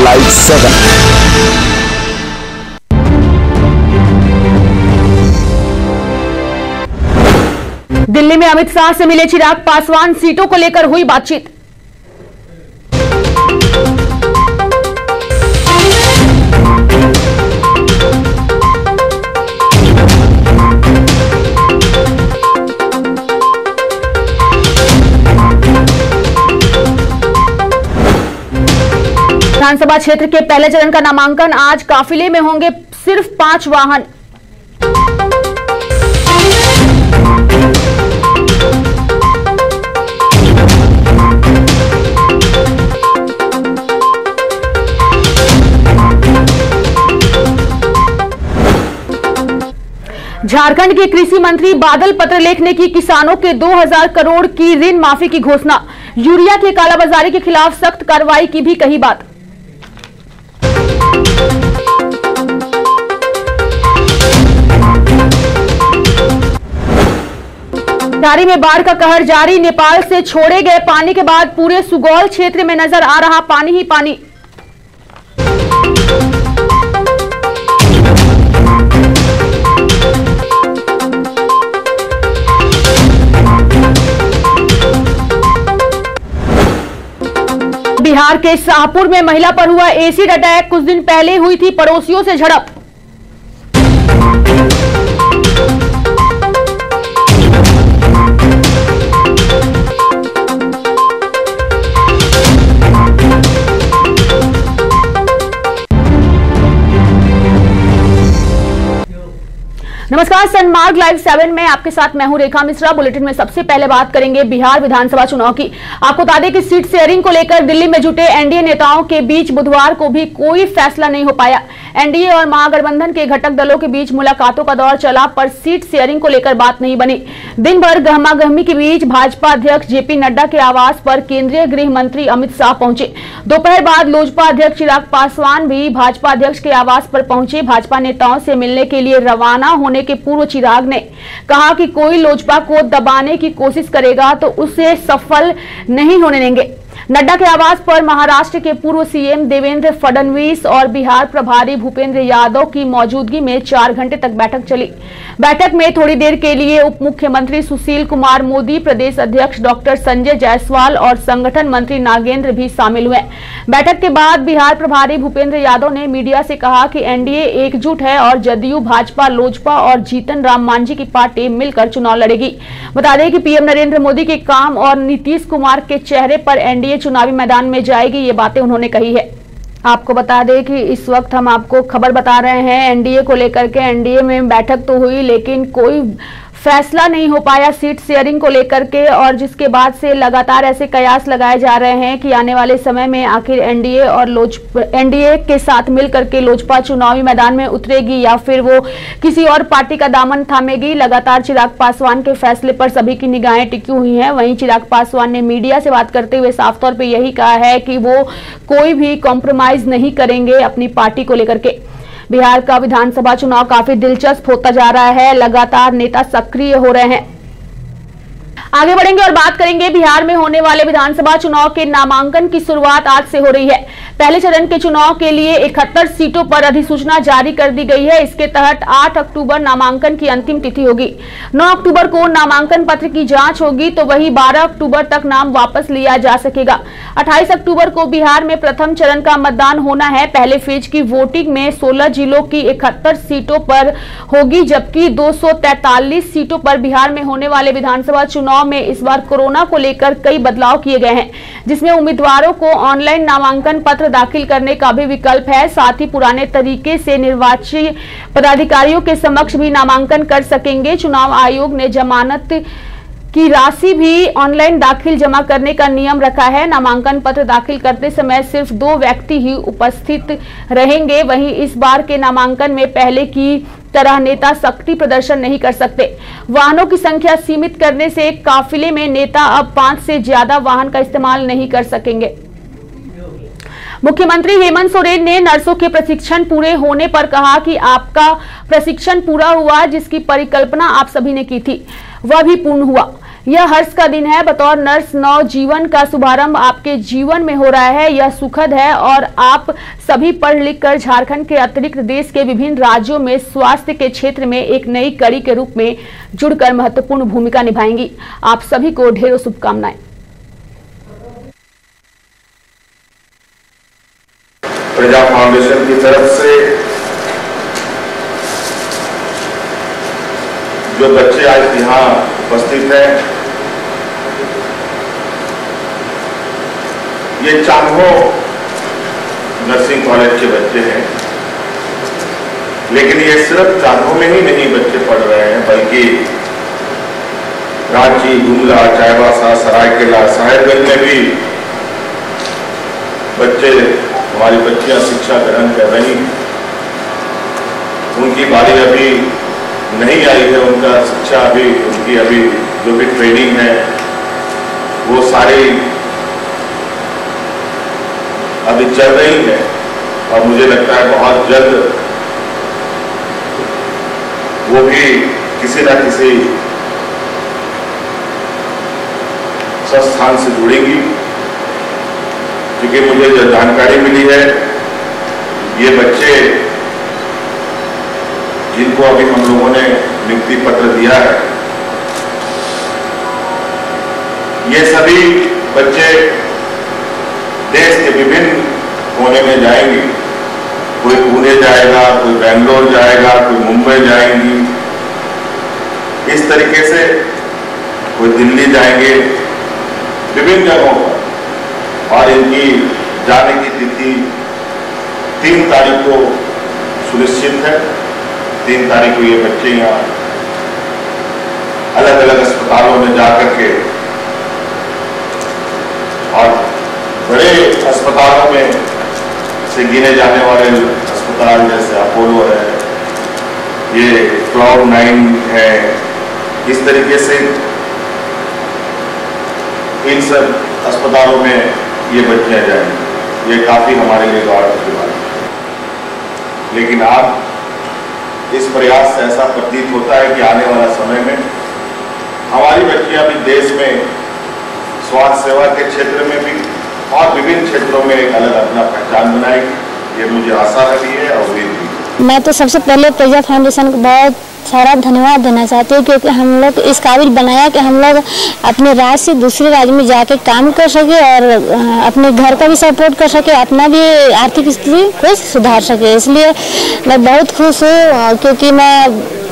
Live 7। Delhi में अमित शाह से मिले चिराग पासवान, सीटों को लेकर हुई बातचीत। विधानसभा क्षेत्र के पहले चरण का नामांकन आज, काफिले में होंगे सिर्फ 5 वाहन। झारखंड के कृषि मंत्री बादल पत्रलेख ने की किसानों के 2000 करोड़ की ऋण माफी की घोषणा। यूरिया की कालाबाजारी के खिलाफ सख्त कार्रवाई की भी कही बात। धारी में बाढ़ का कहर जारी, नेपाल से छोड़े गए पानी के बाद पूरे सुगौल क्षेत्र में नजर आ रहा पानी ही पानी। बिहार के शाहपुर में महिला पर हुआ एसिड अटैक, कुछ दिन पहले हुई थी पड़ोसियों से झड़प। नमस्कार, सनमार्ग लाइव 7 में आपके साथ मैं हूं रेखा मिश्रा। बुलेटिन में सबसे पहले बात करेंगे बिहार विधानसभा चुनाव की। आपको बता दें कि सीट शेयरिंग को लेकर दिल्ली में जुटे एनडीए नेताओं के बीच बुधवार को भी कोई फैसला नहीं हो पाया। एनडीए और महागठबंधन के घटक दलों के बीच मुलाकातों का दौर चला, पर सीट शेयरिंग को लेकर बात नहीं बनी। दिन भर गहमागहमी के बीच भाजपा अध्यक्ष जेपी नड्डा के आवास पर केंद्रीय गृह मंत्री अमित शाह पहुंचे। दोपहर बाद लोजपा अध्यक्ष चिराग पासवान भी भाजपा अध्यक्ष के आवास पर पहुंचे। भाजपा नेताओं से मिलने के लिए रवाना होने के पूर्व चिराग ने कहा कि कोई लोजपा को दबाने की कोशिश करेगा तो उसे सफल नहीं होने देंगे। नड्डा के आवास पर महाराष्ट्र के पूर्व सीएम देवेंद्र फडणवीस और बिहार प्रभारी भूपेंद्र यादव की मौजूदगी में 4 घंटे तक बैठक चली। बैठक में थोड़ी देर के लिए उप मुख्यमंत्री सुशील कुमार मोदी, प्रदेश अध्यक्ष डॉक्टर संजय जायसवाल और संगठन मंत्री नागेंद्र भी शामिल हुए। बैठक के बाद बिहार प्रभारी भूपेंद्र यादव ने मीडिया से कहा कि एनडीए एकजुट है और जदयू, भाजपा, लोजपा और जीतन राम मांझी की पार्टी मिलकर चुनाव लड़ेगी। बता दें कि पीएम नरेंद्र मोदी के काम और नीतीश कुमार के चेहरे पर एनडीए चुनावी मैदान में जाएगी, ये बातें उन्होंने कही है। आपको बता दें कि इस वक्त हम आपको खबर बता रहे हैं एनडीए को लेकर के। एनडीए में बैठक तो हुई लेकिन कोई फैसला नहीं हो पाया सीट शेयरिंग को लेकर के, और जिसके बाद से लगातार ऐसे कयास लगाए जा रहे हैं कि आने वाले समय में आखिर एनडीए के साथ मिलकर के लोजपा चुनावी मैदान में उतरेगी या फिर वो किसी और पार्टी का दामन थामेगी। लगातार चिराग पासवान के फैसले पर सभी की निगाहें टिकी हुई हैं। वहीं चिराग पासवान ने मीडिया से बात करते हुए साफ तौर पर यही कहा है कि वो कोई भी कॉम्प्रोमाइज नहीं करेंगे अपनी पार्टी को लेकर के। बिहार का विधानसभा चुनाव काफी दिलचस्प होता जा रहा है, लगातार नेता सक्रिय हो रहे हैं। आगे बढ़ेंगे और बात करेंगे बिहार में होने वाले विधानसभा चुनाव के नामांकन की शुरुआत आज से हो रही है। पहले चरण के चुनाव के लिए 71 सीटों पर अधिसूचना जारी कर दी गई है। इसके तहत 8 अक्टूबर नामांकन की अंतिम तिथि होगी। 9 अक्टूबर को नामांकन पत्र की जांच होगी, तो वही 12 अक्टूबर तक नाम वापस लिया जा सकेगा। 28 अक्टूबर को बिहार में प्रथम चरण का मतदान होना है। पहले फेज की वोटिंग में 16 जिलों की 71 सीटों पर होगी, जबकि 243 सीटों पर बिहार में होने वाले विधानसभा चुनाव में इस बार कोरोना को लेकर कई बदलाव किए गए हैं, जिसमें उम्मीदवारों को ऑनलाइन नामांकन पत्र दाखिल करने का भी विकल्प है। साथ ही पुराने तरीके से निर्वाची पदाधिकारियों के समक्ष भी नामांकन कर सकेंगे। चुनाव आयोग ने जमानत की राशि भी ऑनलाइन दाखिल जमा करने का नियम रखा है। नामांकन पत्र दाखिल करते समय सिर्फ 2 व्यक्ति ही उपस्थित रहेंगे। वहीं इस बार के नामांकन में पहले की तरह नेता शक्ति प्रदर्शन नहीं कर सकते। वाहनों की संख्या सीमित करने से काफिले में नेता अब 5 से ज्यादा वाहन का इस्तेमाल नहीं कर सकेंगे। मुख्यमंत्री हेमंत सोरेन ने नर्सों के प्रशिक्षण पूरे होने पर कहा कि आपका प्रशिक्षण पूरा हुआ, जिसकी परिकल्पना आप सभी ने की थी वह भी पूर्ण हुआ। यह हर्ष का दिन है। बतौर नर्स नवजीवन का शुभारंभ आपके जीवन में हो रहा है, यह सुखद है और आप सभी पढ़ लिख कर झारखंड के अतिरिक्त देश के विभिन्न राज्यों में स्वास्थ्य के क्षेत्र में एक नई कड़ी के रूप में जुड़कर महत्वपूर्ण भूमिका निभाएंगी। आप सभी को ढेरों शुभकामनाएं। प्रजा फाउंडेशन की तरफ से जो बच्चे आज यहाँ उपस्थित हैं, ये चांगो नर्सिंग कॉलेज के बच्चे हैं। लेकिन ये सिर्फ चांगो में ही नहीं बच्चे पढ़ रहे हैं, बल्कि रांची, गुमला, चाईबासा, सरायकेला, साहेबगंज में भी बच्चे, हमारी बच्चियां शिक्षा ग्रहण कर रही हैं। उनकी बारी अभी नहीं आई है, उनका शिक्षा उनकी अभी जो भी ट्रेनिंग है वो सारी अभी चल रही है और मुझे लगता है बहुत जल्द वो भी किसी न किसी संस्थान से जुड़ेंगी। क्योंकि मुझे जो जानकारी मिली है, ये बच्चे जिनको अभी हम लोगों ने नियुक्ति पत्र दिया है, ये सभी बच्चे देश के विभिन्न कोने में जाएंगे। कोई पुणे जाएगा, कोई बेंगलोर जाएगा, कोई मुंबई जाएंगी, इस तरीके से कोई दिल्ली जाएंगे, विभिन्न जगहों पर। और इनकी जाने की तिथि 3 तारीख को सुनिश्चित है। 3 तारीख को ये बच्चे यहाँ अलग अलग अस्पतालों में जाकर के और बड़े अस्पतालों में से गिने जाने वाले अस्पताल जैसे अपोलो है, ये Cloud9 है, इस तरीके से इन सब अस्पतालों में ये बच्चे जाएंगे। ये काफी हमारे लिए गौरव की बात है। लेकिन आप इस प्रयास से ऐसा प्रतीत होता है कि आने वाला समय में हमारी बच्चियां भी देश में स्वास्थ्य सेवा के क्षेत्र में भी और विभिन्न क्षेत्रों में एक अलग अपना पहचान बनाएगी। ये मुझे आशा रही है और उम्मीद भी। मैं तो सबसे पहले प्रजा फाउंडेशन को बहुत सारा धन्यवाद देना चाहती हूँ, क्योंकि हम लोग इस काबिल बनाया कि हम लोग अपने राज्य से दूसरे राज्य में जाके काम कर सके और अपने घर का भी सपोर्ट कर सके, अपना भी आर्थिक स्थिति को सुधार सके। इसलिए मैं बहुत खुश हूँ, क्योंकि मैं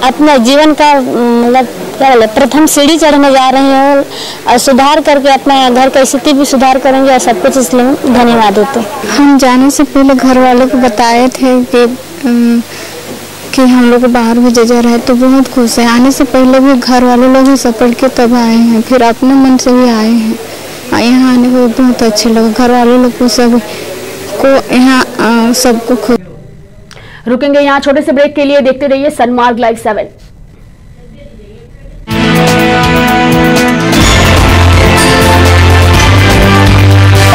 अपने जीवन का मतलब क्या बोले प्रथम सीढ़ी चढ़ने जा रही हूँ और सुधार करके अपना घर का स्थिति भी सुधार करेंगे और सब कुछ। इसलिए धन्यवाद देते हैं। हम जाने से पहले घर वालों को बताए थे कि हम लोग को बाहर भेजा जा रहा है, तो बहुत खुश है। आने से पहले भी घर वाले लोग ही सपोर्ट के तब आए हैं, फिर अपने मन से भी आए हैं। यहाँ आने को बहुत अच्छे लगे, घर वाले लोग को सब को यहाँ सबको खुश। रुकेंगे यहाँ छोटे से ब्रेक के लिए। देखते रहिए सनमार्ग लाइव 7।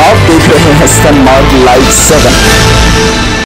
आप देख रहे हैं सनमार्ग लाइव 7।